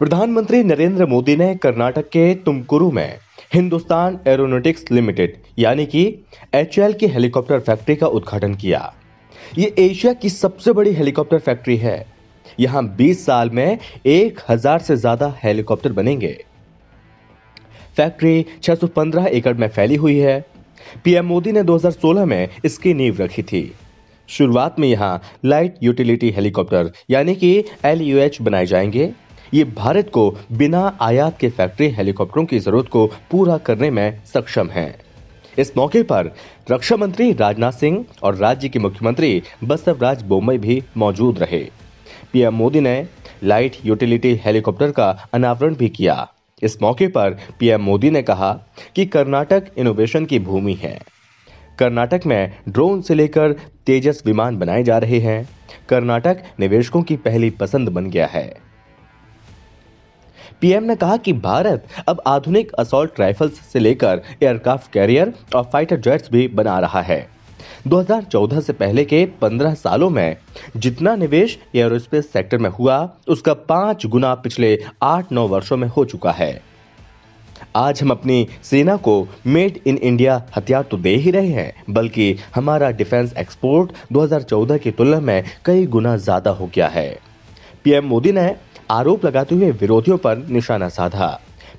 प्रधानमंत्री नरेंद्र मोदी ने कर्नाटक के तुमकुरु में हिंदुस्तान एरोनॉटिक्स लिमिटेड यानी कि एचएएल की हेलीकॉप्टर फैक्ट्री का उद्घाटन किया। ये एशिया की सबसे बड़ी हेलीकॉप्टर फैक्ट्री है। यहां 20 साल में 1000 से ज्यादा हेलीकॉप्टर बनेंगे। फैक्ट्री 615 एकड़ में फैली हुई है। पीएम मोदी ने 2016 में इसकी नींव रखी थी। शुरुआत में यहां लाइट यूटिलिटी हेलीकॉप्टर यानी कि एलयूएच बनाए जाएंगे। ये भारत को बिना आयात के फैक्ट्री हेलीकॉप्टरों की जरूरत को पूरा करने में सक्षम है। इस मौके पर रक्षा मंत्री राजनाथ सिंह और राज्य के मुख्यमंत्री बसवराज बोम्मई भी मौजूद रहे। पीएम मोदी ने लाइट यूटिलिटी हेलीकॉप्टर का अनावरण भी किया। इस मौके पर पीएम मोदी ने कहा कि कर्नाटक इनोवेशन की भूमि है। कर्नाटक में ड्रोन से लेकर तेजस विमान बनाए जा रहे हैं। कर्नाटक निवेशकों की पहली पसंद बन गया है। पीएम ने कहा कि भारत अब आधुनिक असॉल्ट राइफल्स से लेकर एयरक्राफ्ट कैरियर और फाइटर जेट्स भी बना रहा है। 2014 से पहले के 15 सालों में जितना निवेश एयरोस्पेस सेक्टर में हुआ, उसका 5 गुना पिछले 8-9 वर्षों में हो चुका है। आज हम अपनी सेना को मेड इन इंडिया हथियार तो दे ही रहे हैं, बल्कि हमारा डिफेंस एक्सपोर्ट 2014 की तुलना में कई गुना ज्यादा हो गया है। पीएम मोदी ने आरोप लगाते हुए विरोधियों पर निशाना साधा।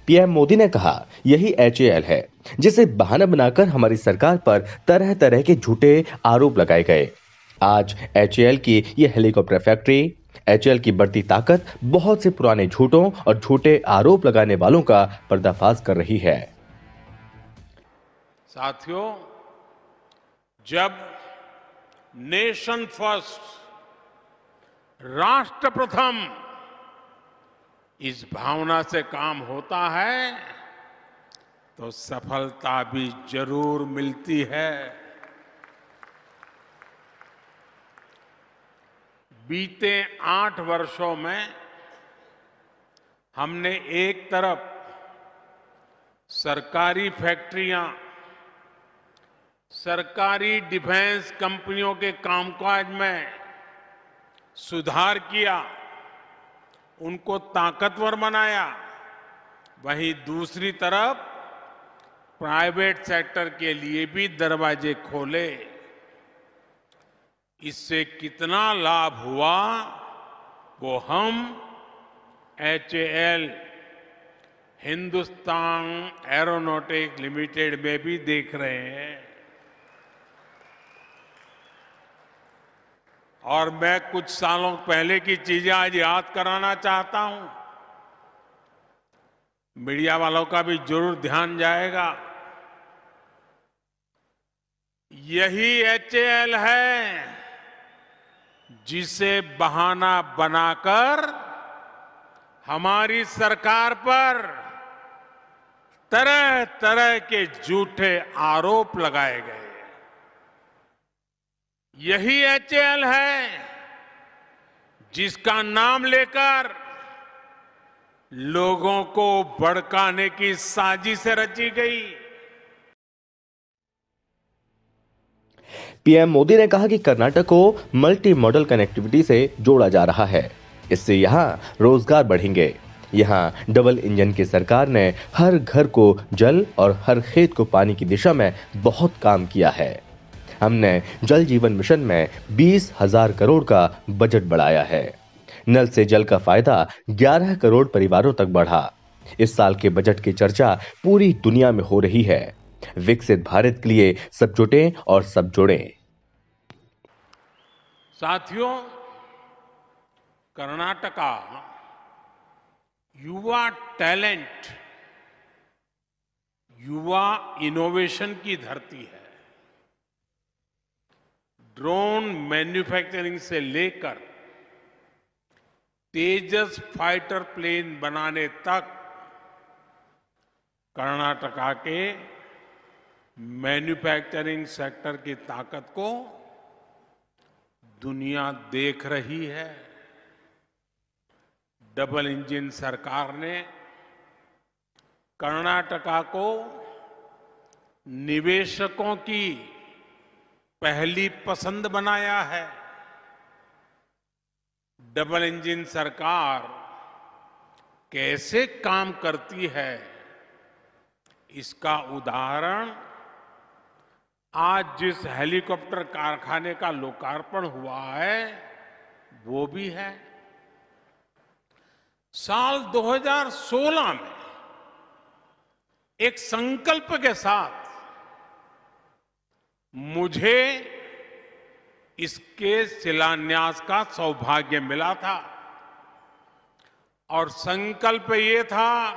पीएम मोदी ने कहा, यही एचएएल है जिसे बहाना बनाकर हमारी सरकार पर तरह तरह के झूठे आरोप लगाए गए। आज एचएएल की यह हेलीकॉप्टर फैक्ट्री, एचएएल की बढ़ती ताकत बहुत से पुराने झूठों और झूठे आरोप लगाने वालों का पर्दाफाश कर रही है। साथियों, जब नेशन फर्स्ट, राष्ट्र प्रथम इस भावना से काम होता है तो सफलता भी जरूर मिलती है। बीते 8 वर्षों में हमने एक तरफ सरकारी फैक्ट्रियां, सरकारी डिफेंस कंपनियों के कामकाज में सुधार किया, उनको ताकतवर बनाया, वहीं दूसरी तरफ प्राइवेट सेक्टर के लिए भी दरवाजे खोले। इससे कितना लाभ हुआ वो हम एचएएल, हिंदुस्तान एरोनॉटिक्स लिमिटेड में भी देख रहे हैं। और मैं कुछ सालों पहले की चीजें आज याद कराना चाहता हूं। मीडिया वालों का भी जरूर ध्यान जाएगा। यही एचएएल है जिसे बहाना बनाकर हमारी सरकार पर तरह तरह के झूठे आरोप लगाए गए। यही एचएएल है जिसका नाम लेकर लोगों को भड़काने की साजिशें रची गई। पीएम मोदी ने कहा कि कर्नाटक को मल्टी मॉडल कनेक्टिविटी से जोड़ा जा रहा है। इससे यहां रोजगार बढ़ेंगे। यहां डबल इंजन की सरकार ने हर घर को जल और हर खेत को पानी की दिशा में बहुत काम किया है। हमने जल जीवन मिशन में 20,000 करोड़ का बजट बढ़ाया है। नल से जल का फायदा 11 करोड़ परिवारों तक बढ़ा। इस साल के बजट की चर्चा पूरी दुनिया में हो रही है। विकसित भारत के लिए सब जुटें और सब जुड़ें। साथियों, कर्नाटका युवा टैलेंट, युवा इनोवेशन की धरती है। ड्रोन मैन्युफैक्चरिंग से लेकर तेजस फाइटर प्लेन बनाने तक कर्नाटका के मैन्युफैक्चरिंग सेक्टर की ताकत को दुनिया देख रही है। डबल इंजन सरकार ने कर्नाटका को निवेशकों की पहली पसंद बनाया है। डबल इंजन सरकार कैसे काम करती है, इसका उदाहरण आज जिस हेलीकॉप्टर कारखाने का लोकार्पण हुआ है वो भी है। साल 2016 में एक संकल्प के साथ मुझे इसके शिलान्यास का सौभाग्य मिला था और संकल्प ये था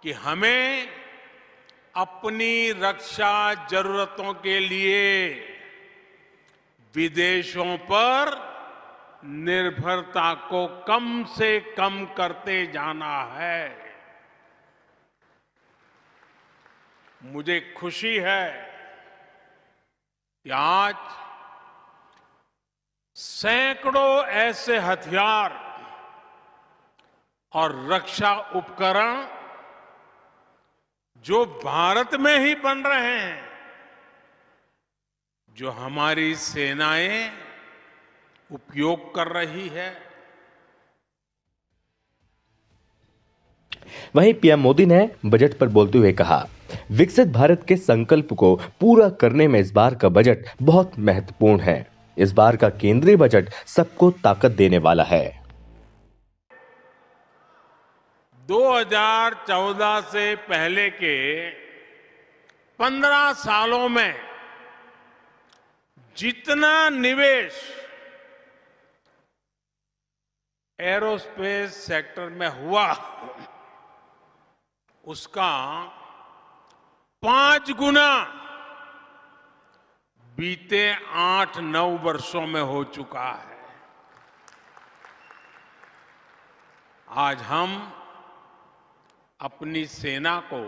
कि हमें अपनी रक्षा जरूरतों के लिए विदेशों पर निर्भरता को कम से कम करते जाना है। मुझे खुशी है कि आज सैकड़ों ऐसे हथियार और रक्षा उपकरण जो भारत में ही बन रहे हैं, जो हमारी सेनाएं उपयोग कर रही है। वहीं पीएम मोदी ने बजट पर बोलते हुए कहा, विकसित भारत के संकल्प को पूरा करने में इस बार का बजट बहुत महत्वपूर्ण है। इस बार का केंद्रीय बजट सबको ताकत देने वाला है। 2014 से पहले के 15 सालों में जितना निवेश एरोस्पेस सेक्टर में हुआ, उसका 5 गुना बीते 8-9 वर्षों में हो चुका है। आज हम अपनी सेना को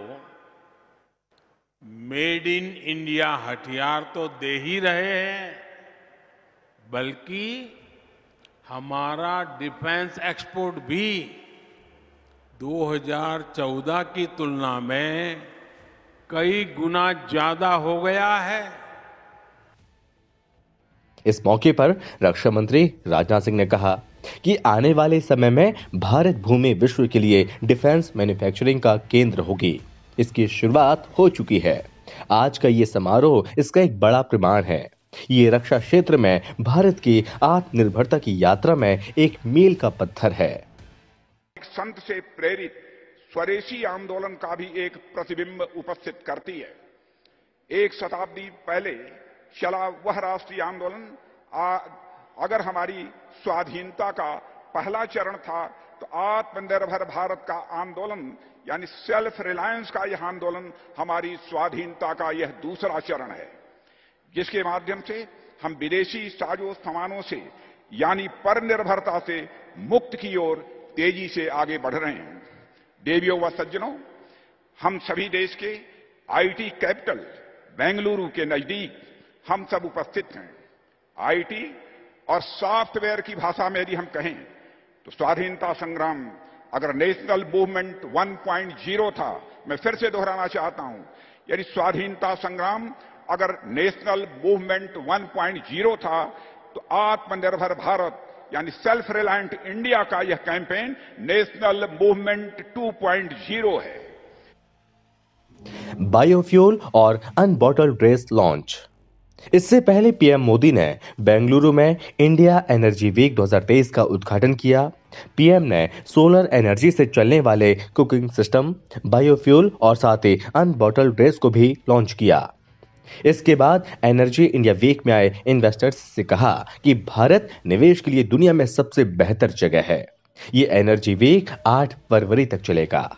मेड इन इंडिया हथियार तो दे ही रहे हैं, बल्कि हमारा डिफेंस एक्सपोर्ट भी 2014 की तुलना में कई गुना ज्यादा हो गया है। इस मौके पर रक्षा मंत्री राजनाथ सिंह ने कहा कि आने वाले समय में भारत भूमि विश्व के लिए डिफेंस मैन्युफैक्चरिंग का केंद्र होगी। इसकी शुरुआत हो चुकी है। आज का ये समारोह इसका एक बड़ा प्रमाण है। ये रक्षा क्षेत्र में भारत की आत्मनिर्भरता की यात्रा में एक मील का पत्थर है। एक संत से प्रेरित स्वदेशी आंदोलन का भी एक प्रतिबिंब उपस्थित करती है। एक शताब्दी पहले चला वह राष्ट्रीय आंदोलन अगर हमारी स्वाधीनता का पहला चरण था, तो आत्मनिर्भर भारत का आंदोलन यानी सेल्फ रिलायंस का यह आंदोलन हमारी स्वाधीनता का यह दूसरा चरण है, जिसके माध्यम से हम विदेशी साजो सामानों से यानी परनिर्भरता से मुक्त की ओर तेजी से आगे बढ़ रहे हैं। देवियों व सज्जनों, हम सभी देश के आईटी कैपिटल बेंगलुरु के नजदीक हम सब उपस्थित हैं। आईटी और सॉफ्टवेयर की भाषा में यदि हम कहें तो स्वाधीनता संग्राम अगर नेशनल मूवमेंट 1.0 था, मैं फिर से दोहराना चाहता हूं, यदि स्वाधीनता संग्राम अगर नेशनल मूवमेंट 1.0 था, तो आत्मनिर्भर भारत यानी सेल्फ रिलायंट इंडिया का यह कैंपेन नेशनल मूवमेंट 2.0 है। बायोफ्यूल और अनबॉटल्ड गैस लॉन्च। इससे पहले पीएम मोदी ने बेंगलुरु में इंडिया एनर्जी वीक 2023 का उद्घाटन किया। पीएम ने सोलर एनर्जी से चलने वाले कुकिंग सिस्टम, बायोफ्यूल और साथ ही अनबॉटल्ड गैस को भी लॉन्च किया। इसके बाद एनर्जी इंडिया वीक में आए इन्वेस्टर्स से कहा कि भारत निवेश के लिए दुनिया में सबसे बेहतर जगह है। ये एनर्जी वीक 8 फरवरी तक चलेगा।